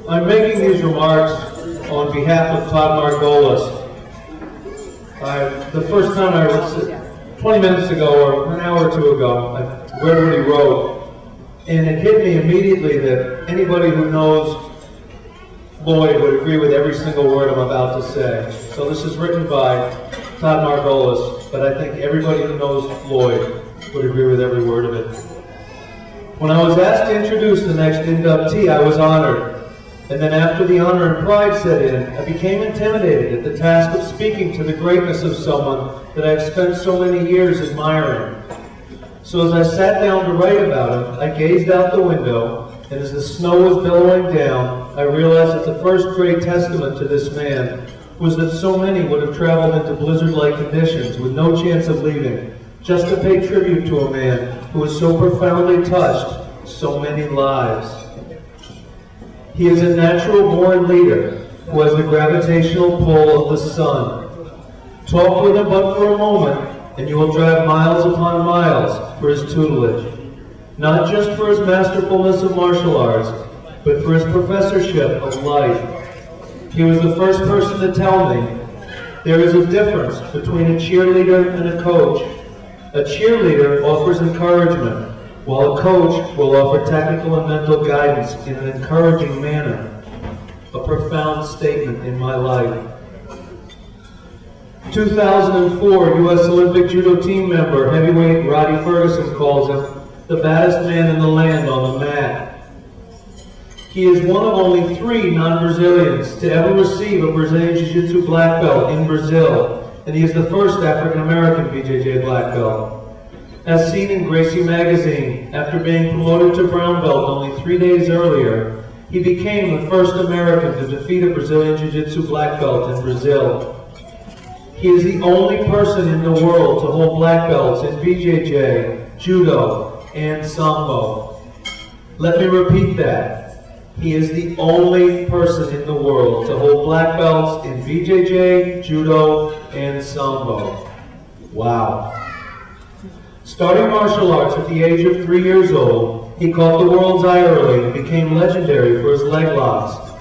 I'm making these remarks on behalf of Todd Margolis. The first time I read 20 minutes ago or an hour or two ago, I read what he wrote, and it hit me immediately that anybody who knows Lloyd would agree with every single word I'm about to say. So this is written by Todd Margolis, but I think everybody who knows Lloyd would agree with every word of it. When I was asked to introduce the next inductee, I was honored. And then after the honor and pride set in, I became intimidated at the task of speaking to the greatness of someone that I've spent so many years admiring. So as I sat down to write about him, I gazed out the window, and as the snow was billowing down, I realized that the first great testament to this man was that so many would have traveled into blizzard-like conditions with no chance of leaving, just to pay tribute to a man who has so profoundly touched so many lives. He is a natural-born leader who has the gravitational pull of the sun. Talk with him but for a moment, and you will drive miles upon miles for his tutelage. Not just for his masterfulness of martial arts, but for his professorship of life. He was the first person to tell me there is a difference between a cheerleader and a coach. A cheerleader offers encouragement, while a coach will offer technical and mental guidance in an encouraging manner. A profound statement in my life. 2004 U.S. Olympic Judo team member, heavyweight Roddy Ferguson calls him the baddest man in the land on the mat. He is one of only 3 non-Brazilians to ever receive a Brazilian Jiu-Jitsu black belt in Brazil, and he is the first African-American BJJ black belt. As seen in Gracie magazine, after being promoted to brown belt only 3 days earlier, he became the first American to defeat a Brazilian Jiu-Jitsu black belt in Brazil. He is the only person in the world to hold black belts in BJJ, Judo, and Sambo. Let me repeat that. He is the only person in the world to hold black belts in BJJ, Judo, and Sambo. Wow. Starting martial arts at the age of 3 years old, he caught the world's eye early and became legendary for his leg locks.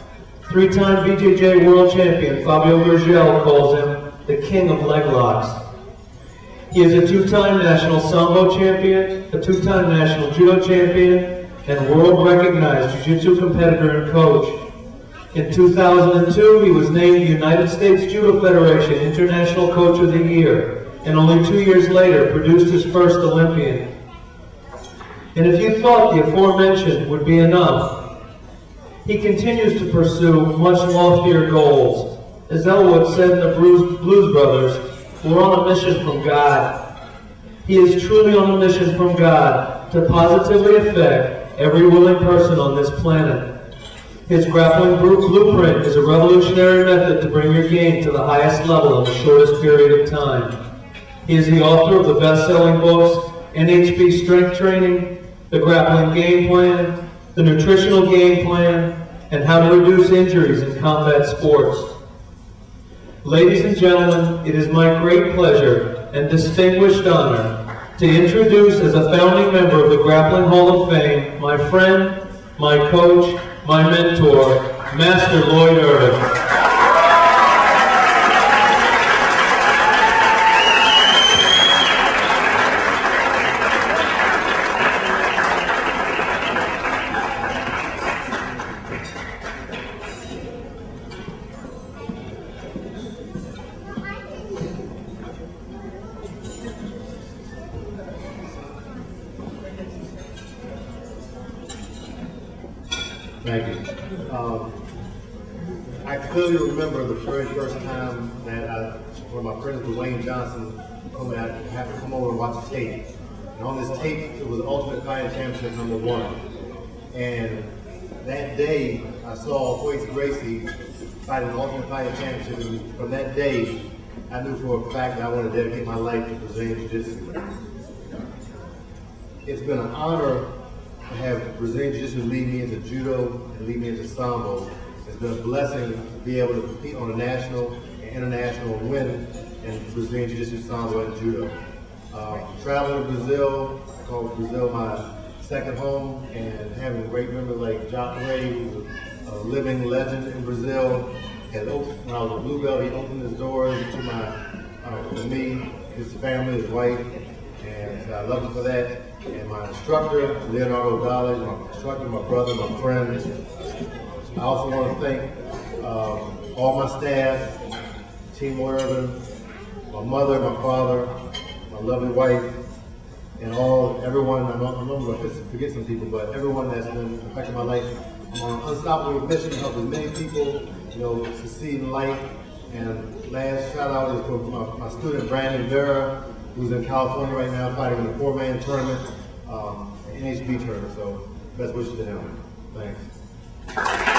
3-time BJJ world champion Fabio Gurgel calls him the king of leg locks. He is a 2-time national Sambo champion, a 2-time national Judo champion, and world-recognized Jiu-Jitsu competitor and coach. In 2002, he was named the United States Judo Federation International Coach of the Year, and only 2 years later produced his first Olympian. And if you thought the aforementioned would be enough, he continues to pursue much loftier goals. As Elwood said in the Blues Brothers, we're on a mission from God. He is truly on a mission from God to positively affect every willing person on this planet. His grappling blueprint is a revolutionary method to bring your game to the highest level in the shortest period of time. He is the author of the best-selling books, NHB Strength Training, The Grappling Game Plan, The Nutritional Game Plan, and How to Reduce Injuries in Combat Sports. Ladies and gentlemen, it is my great pleasure and distinguished honor to introduce as a founding member of the Grappling Hall of Fame, my friend, my coach, my mentor, Master Lloyd Irvin. Thank you. I clearly remember the very first time that one of my friends with Wayne Johnson told me I had to come over and watch a tape. And on this tape, it was Ultimate Fighting Championship #1. And that day, I saw Royce Gracie fight in the Ultimate Fighting Championship. And from that day, I knew for a fact that I wanted to dedicate my life to Brazilian Jiu-Jitsu. It's been an honor to have Brazilian Jiu-Jitsu lead me into Judo and lead me into Sambo. It's been a blessing to be able to compete on a national and international win in Brazilian Jiu-Jitsu, Sambo, and Judo. Traveling to Brazil, I call Brazil my second home, and having great members like Jacques Ray, who's a living legend in Brazil. When I was a blue belt, he opened his doors to me, his family, his wife, and I love him for that. And my instructor, Leonardo Dollars, my instructor, my brother, my friends. I also want to thank all my staff, Team Lloyd Irvin, my mother, my father, my lovely wife, and everyone. I'm going to forget some people, but everyone that's been affected my life. I'm on an unstoppable mission to help as many people, succeed in life. And last shout out is for my student Brandon Vera, who's in California right now fighting in a 4-man tournament, NHB tournament. So best wishes to him. Thanks.